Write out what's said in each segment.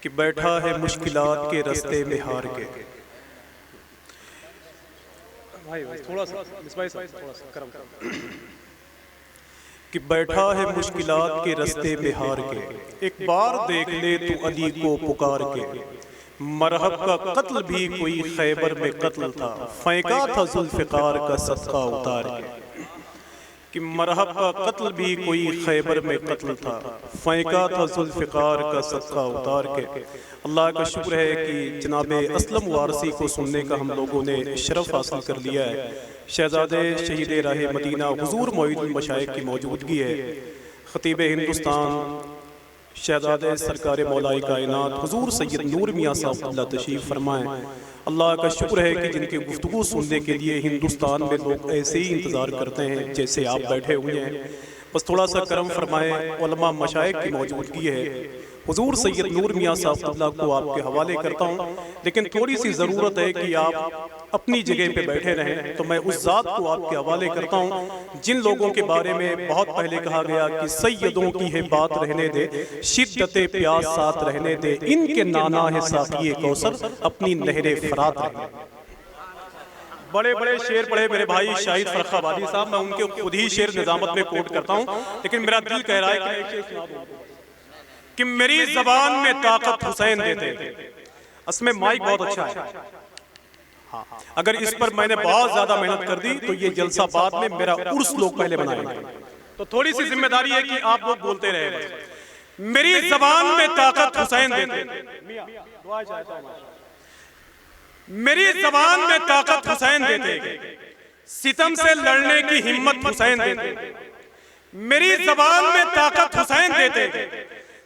कि बैठा है मुश्किलात के रास्ते में हार के। थोड़ा सा करम कि बैठा है मुश्किलात के रास्ते में हार के, एक बार देख ले तू अली को पुकार के। मरहब का कत्ल भी कोई खैबर में कत्ल था, फेंका था जुल्फ़िकार का सदका उतार के। कि मरहब का कत्ल भी कोई खैबर में कत्ल था, फेंका था जुल्फ़िकार का सदका उतार के। अल्लाह का शुक्र है कि जनाब असलम वारसी को सुनने का हम लोगों ने शरफ हासिल कर लिया है। शहजादे शहीद राह मदीना हुजूर मोईनुल मशाइख की मौजूदगी है। खतीब हिंदुस्तान शहजादे सरकार मौलाए कायनात हुजूर सैयद नूर मियाँ साहब तशरीफ़ फरमाएँ। अल्लाह का शुक्र है कि जिनकी गुफ्तगू सुनने के लिए हिंदुस्तान में लोग ऐसे ही इंतज़ार करते हैं जैसे आप बैठे हुए हैं। बस थोड़ा सा करम फरमाएँ। उलमा मशाइख की मौजूदगी है। हुजूर सैयद नूर मियाँ साहब को आपके हवाले करता हूँ, लेकिन थोड़ी सी ज़रूरत है कि आप अपनी जगह पे बैठे रहें। तो मैं उस ज़ात को आपके हवाले करता हूँ जिन लोगों के बारे में बहुत पहले कहा गया कि सैयदों की है बात रहने दे, शिद्दते प्यास साथ रहने दे, इनके नाना है साक़िए कौसर, अपनी नहरे फरात रहने। बड़े बड़े शेर पढ़े मेरे भाई शाहिद फरखाबादी साहब, मैं उनके खुद ही शेर निजामत में कोट करता हूँ, लेकिन मेरा दिल कह रहा है कि मेरी जबान में ताकत हुसैन देते। असमें माइक बहुत अच्छा है। हाँ, अगर इस पर मैंने बहुत ज्यादा मेहनत कर दी तो ये जलसा बाद में मेरा उर्स लोग पहले बनाएंगे। तो थोड़ी सी जिम्मेदारी है कि आप लोग बोलते रहे। मेरी जबान में ताकत हुसैन देते, मेरी जबान में ताकत हुसैन देते, सितम से लड़ने की हिम्मत हुसैन देते। मेरी जबान में ताकत हुसैन देते,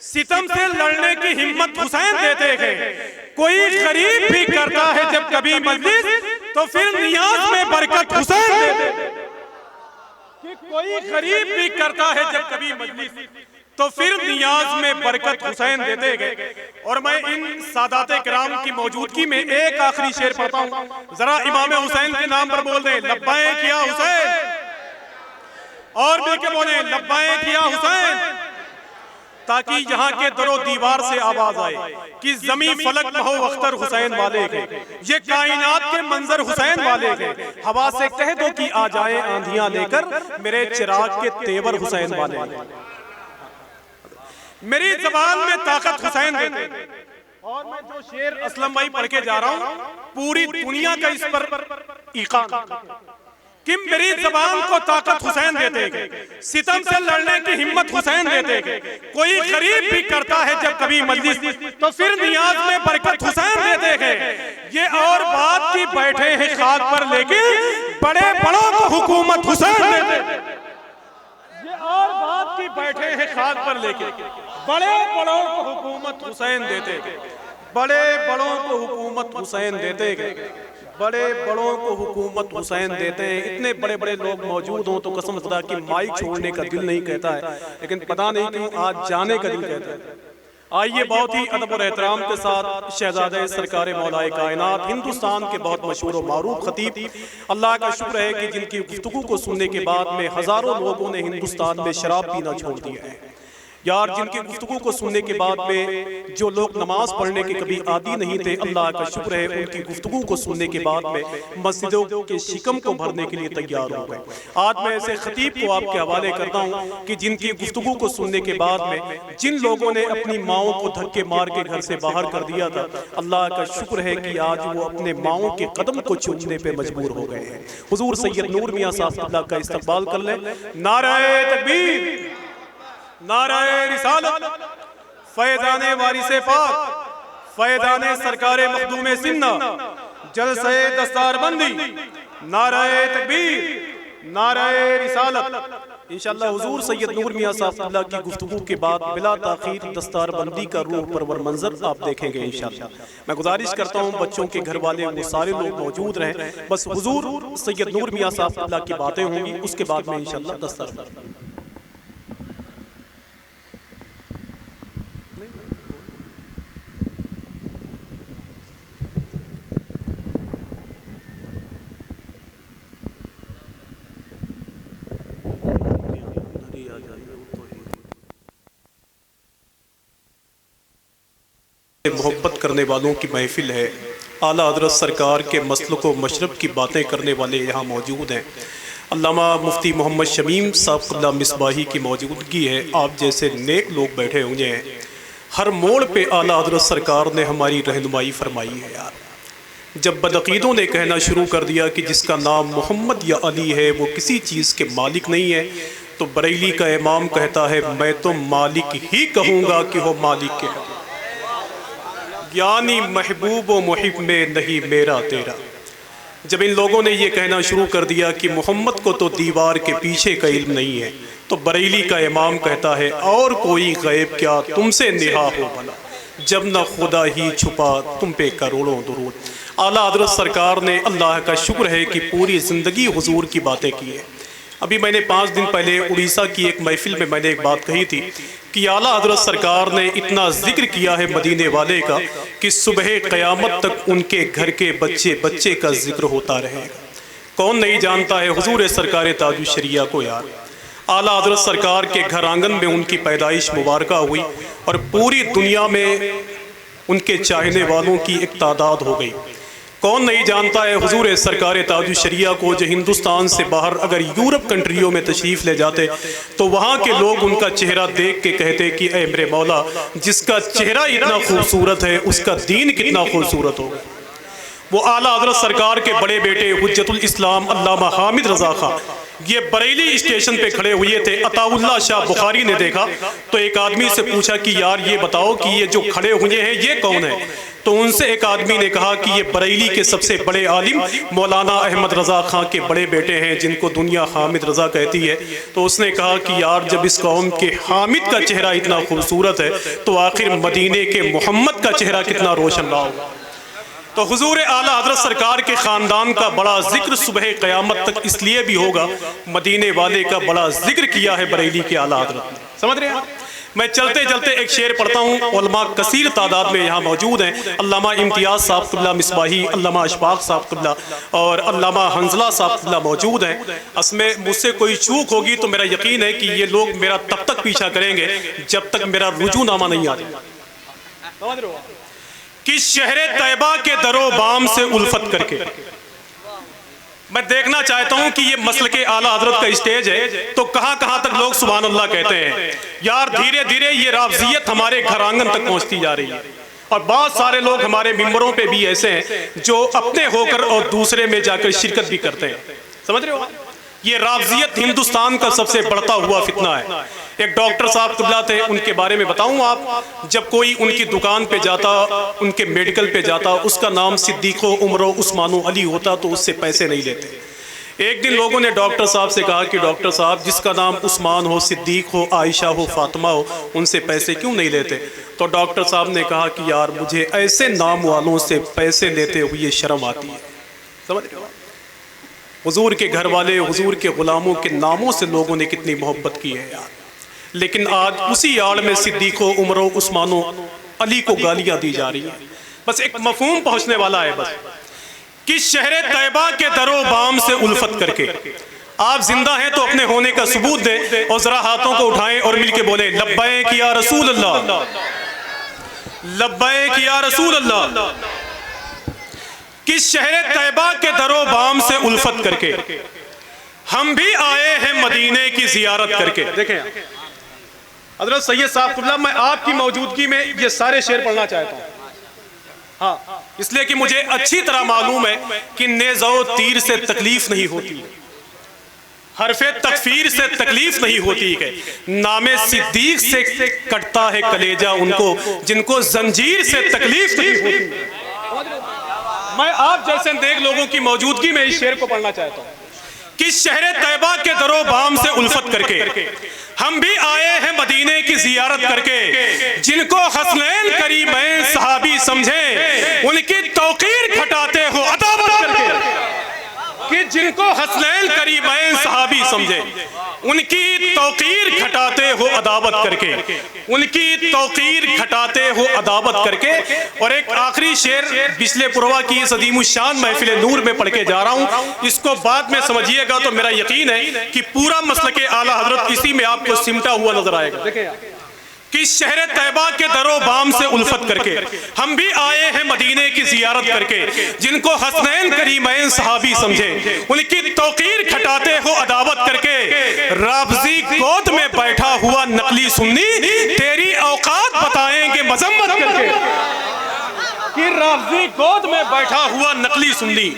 सितम से लड़ने की हिम्मत हुसैन देते हैं। कोई गरीब भी करता है जब कभी मजलिस, तो फिर नियाज में बरकत हुसैन देते। कि कोई गरीब भी करता है जब कभी मजलिस, तो फिर नियाज में बरकत हुसैन देते गए। और मैं इन सादाते किराम की मौजूदगी में एक आखिरी शेर पढ़ता हूं। जरा इमाम हुसैन के नाम पर बोल दे लब्बैक या हुसैन, और मिलके बोले लब्बैक या हुसैन, ताकि यहाँ के दरो दीवार से आवाज आए कि जमी फलक में हो अख्तर हुसैन वाले के, ये कायनात के मंजर हुसैन वाले के। हवा से कह दो कि आ जाए आंधियां लेकर, मेरे चिराग के तेवर हुसैन वाले। मेरी जबान में ताकत हुसैन देते। और मैं जो शेर असलम भाई पढ़ के जा रहा हूँ, पूरी दुनिया का इस पर ईकान कि मेरी जबान को ताकत हुसैन देते, सितम से लड़ने की हिम्मत हुसैन देते। कोई गरीब भी करता है जब कभी मजलिस, तो फिर नियाज में बरकत हुसैन देते हैं। ये और बात की बैठे हैं खाक पर, लेकिन बड़े बड़ों को हुकूमत हुसैन देते। ये और बात की बैठे हैं खाक पर, लेकिन बड़े बड़ों को हुकूमत हुसैन देते। बड़े बड़ों को हुकूमत हुसैन देते, बड़े बड़ों को हुकूमत हुसैन देते हैं। इतने बड़े बड़े लोग मौजूद हों तो कसम खुदा की माइक छोड़ने का दिल नहीं कहता है, लेकिन पता नहीं क्यों आज जाने का दिल कहता है। आइए बहुत ही अदब और एहतराम के साथ शहजादे सरकार मौलाए कायनात, हिंदुस्तान के बहुत मशहूर और मारूफ खतीब, अल्लाह का शुक्र है कि जिनकी गुफ्तगू को सुनने के बाद में हजारों लोगों ने हिंदुस्तान में शराब पीना छोड़ दिया है। यार, जिनकी गुफ्तगू को सुनने के बाद में जो लोग नमाज पढ़ने के कभी आदी नहीं थे, अल्लाह का शुक्र है उनकी गुफ्तगू को सुनने के बाद में मस्जिदों के शिकम को भरने के लिए तैयार हो गए। आज मैं ऐसे खतीब को आपके हवाले करता हूँ कि जिनकी गुफ्तगू को सुनने के बाद में जिन लोगों ने अपनी माओं को धक्के मार के घर से बाहर कर दिया था, अल्लाह का शुक्र है कि आज वो अपने माओं के कदम को चूमने पे मजबूर हो गए हैं। हुजूर सैयद नूर मियाँ साहब का इस्तकबाल कर लें। नारे तकबीर, नाराए रिसालत, फैज़ाने वारिसे पाक, फैज़ाने सरकारे मखदूमे सिन्ना, जलसे दस्तारबंदी, नाराए तकबीर, नाराए रिसालत। इंशाअल्लाह हुजूर सैयद नूर मियाँ साहब की गुफ्तगू के बाद बिला ताखीर दस्तारबंदी का रूह परवर मंजर आप देखेंगे इंशाअल्लाह। मैं गुजारिश करता हूँ बच्चों के घर वाले वो सारे लोग मौजूद रहें। बस हुजूर सैयद नूर मियाँ साहब की बातें होंगी, उसके बाद में इंशाअल्लाह दस्तारबंदी। मोहब्बत करने वालों की महफिल है। आला हज़रत सरकार के मसलक व मशरब की बातें करने वाले यहाँ मौजूद हैं। अल्लामा मुफ्ती मोहम्मद शमीम साहब क़िबला मिसबाही की मौजूदगी है। आप जैसे नेक लोग बैठे हुए हैं। हर मोड़ पे आला हज़रत सरकार ने हमारी रहनुमाई फरमाई है। यार जब बदअक़ीदों ने कहना शुरू कर दिया कि जिसका नाम मोहम्मद या अली है वो किसी चीज़ के मालिक नहीं है, तो बरेली का इमाम कहता है मैं तो मालिक ही कहूँगा कि वो मालिक के, यानी महबूब व मुहिब में नहीं मेरा तेरा। जब इन लोगों ने ये कहना शुरू कर दिया कि मोहम्मद को तो दीवार के पीछे का इल्म नहीं है, तो बरेली का इमाम कहता है और कोई गैब क्या तुमसे निहा हो भला, जब न खुदा ही छुपा तुम पे करोड़ों दुरूद। आला हज़रत सरकार ने, अल्लाह का शुक्र है कि पूरी ज़िंदगी हुजूर की बातें की है। अभी मैंने 5 दिन पहले उड़ीसा की एक महफिल में मैंने एक बात कही थी कि आला हज़रत सरकार ने इतना जिक्र किया है मदीने वाले का कि सुबह क़यामत तक उनके घर के बच्चे बच्चे का जिक्र होता रहेगा। कौन नहीं जानता है हुजूर सरकार ताजुश शरिया को। यार आला हज़रत सरकार के घर आंगन में उनकी पैदाइश मुबारक हुई और पूरी दुनिया में उनके चाहने वालों की एक तादाद हो गई। कौन नहीं जानता है हुजूर सरकार ताजुश शरिया को, जो हिंदुस्तान से बाहर अगर यूरोप कंट्रियों में तशरीफ़ ले जाते तो वहाँ के लोग उनका चेहरा देख के कहते कि ए मेरे मौला, जिसका चेहरा इतना खूबसूरत है उसका दीन कितना खूबसूरत होगा। वो आला हज़रत सरकार के बड़े बेटे हुज्जतुल इस्लाम अल्लामा हामिद रज़ा खां ये बरेली स्टेशन पे खड़े हुए थे। अताउल्लाह शाह बुखारी ने देखा तो एक आदमी से पूछा कि यार ये बताओ कि ये जो खड़े हुए हैं ये कौन है। तो उनसे एक आदमी ने कहा कि ये बरेली के सबसे बड़े आलिम मौलाना अहमद रज़ा खां के बड़े बेटे हैं, जिनको दुनिया हामिद रज़ा कहती है। तो उसने कहा कि यार जब इस कौम के हामिद का चेहरा इतना खूबसूरत है तो आखिर मदीने के मोहम्मद का चेहरा कितना रोशन रहा होगा। तो हुजूर आला हज़रत सरकार के ख़ानदान का बड़ा जिक्र सुबह क़यामत तक इसलिए भी होगा, मदीने वाले का बड़ा जिक्र किया है बरेली के आला हज़रत ने। समझ रहे हैं आप? मैं चलते चलते एक शेर पढ़ता हूँ। उलमा कसीर तादाद में यहाँ मौजूद हैं। अल्लामा इम्तियाज़ साहब क़िबला मिसबाही, अल्लामा अशफाक साहब क़िबला और अल्लामा हंजला साहब क़िबला मौजूद हैं। असमें मुझसे कोई चूक होगी तो मेरा यकीन है कि ये लोग मेरा तब तक पीछा करेंगे जब तक मेरा रुजूनामा नहीं आ जाए। कि शहरे तैयबा के दरो बाम से उल्फत करके, मैं देखना चाहता हूं कि ये मसल के आला हज़रत का स्टेज है तो कहां कहां तक लोग सुभान अल्लाह कहते हैं। यार धीरे धीरे ये राफ़ज़ियत हमारे घर आंगन तक पहुंचती जा रही है और बहुत सारे लोग हमारे मिंबरों पे भी ऐसे हैं जो अपने होकर और दूसरे में जाकर शिरकत भी करते हैं। समझ रहे हो? ये राफ़ज़ियत हिंदुस्तान का सबसे बढ़ता हुआ फितना है। एक डॉक्टर साहब क़िबला थे, उनके बारे में बताऊं आप, जब कोई उनकी दुकान पे जाता, उनके मेडिकल पे जाता, उसका नाम सिद्दीक़ो उमरो उस्मानो अली होता तो उससे पैसे नहीं लेते। एक दिन लोगों ने डॉक्टर साहब से कहा कि डॉक्टर साहब जिसका नाम उस्मान हो, सिद्दीक़ हो, आयशा हो, फातिमा हो, उनसे पैसे क्यों नहीं लेते? तो डॉक्टर साहब ने कहा कि यार मुझे ऐसे नाम वालों से पैसे लेते हुए शर्म आती है। समझ रहे हो? हुजूर के घर वाले, हुजूर के ग़ुलामों के नामों से लोगों ने कितनी मोहब्बत की है यार। लेकिन आज उसी आड़ में सिद्दीक़ो उमरो उस्मानो अली को गालियां दी जा रही है। बस एक मफहूम पहुंचने वाला है बस कि शहरे तैयबा के दरो बाम से उल्फत करके आप जिंदा हैं तो अपने होने का सबूत दें और जरा हाथों को उठाएं और मिलके बोले लब्बैक या रसूल अल्लाह, लब्बैक या रसूल अल्लाह। कि शहरे तैयबा के दरो बाम से उल्फत करके हम भी आए हैं मदीने की जियारत करके। देखें हज़रत सैयद साहब क़िबला, मैं आपकी मौजूदगी में ये सारे शेर पढ़ना चाहता हूँ। हाँ, इसलिए कि मुझे अच्छी तरह मालूम है कि नेज़ो तीर से तकलीफ नहीं होती, हरफे तकफीर से तकलीफ नहीं होती है, नामे सिद्दीक से कटता है कलेजा उनको जिनको जंजीर से तकलीफ नहीं होती। मैं आप जैसे नेक लोगों की मौजूदगी में इस शेर को पढ़ना चाहता हूँ कि शहरे तैयबा के दरो बाम से उल्फत करके हम भी आए हैं मदीने की जियारत करके, जिनको हसनैन करीमैन सहाबी समझे उनकी तौकीर घटाते हो अदावत करके। कि जिनको हसनैन करीमैन सहाबी समझे उनकी तौकीर घटाते हो अदावत करके, उनकी तौकीर घटाते हो अदावत करके। और एक आखिरी शेर बिस्ले पुरवा की इस अज़ीमुश्शान महफिल नूर में पढ़ के जा रहा हूँ, इसको बाद में समझिएगा तो मेरा यकीन है कि पूरा मसलक आला हज़रत इसी में आपको सिमटा हुआ नजर आएगा। देखिए कि शहर तैबा के दरो बाम से उल्फत करके हम भी आए हैं मदीने की जियारत करके। जिनको हसनैन करीमैन सहाबी समझे उनकी तौकीर खटाते हो अदावत करके। राफजी गोद में बैठा हुआ नकली सुन्नी तेरी औकात बताएंगे मजम्मत करके। कि राफजी गोद में बैठा हुआ नकली सुन्नी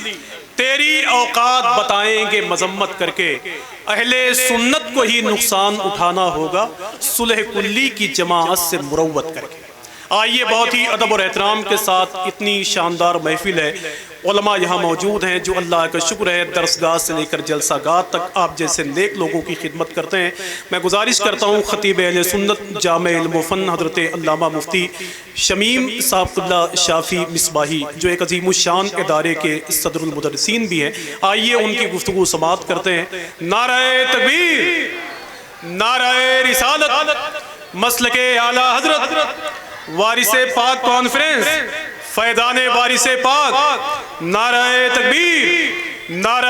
तेरी औकात बताएंगे मजम्मत करके। अहले सुन्नत को ही नुकसान उठाना होगा सुलह कुल्ली की जमाअत से मुरव्वत करके। आइए, बहुत ही अदब और एहतराम के साथ इतनी शानदार महफिल है, उलमा यहाँ मौजूद हैं जो अल्लाह का शुक्र है दरसगाह से लेकर जलसागाह तक आप जैसे नेक लोगों की खिदमत करते हैं। मैं गुजारिश करता हूँ खतीब अहले सुन्नत जामे इल्म फ़न हज़रत अल्लामा मुफ्ती शमीम साफ़ुल्लाह शाफ़ी मिसबाही जो एक अज़ीमुश्शान इदारे के सदरुल मुदर्रिसीन भी हैं, आइए उनकी गुफ्तगू समाअत करते हैं। नारे तकबीर, नारे रिसालत, मसलके आला हज़रत, वारिसे पाक कॉन्फ्रेंस, फैदाने वारिसे पाक, नारे तकबीर, नारा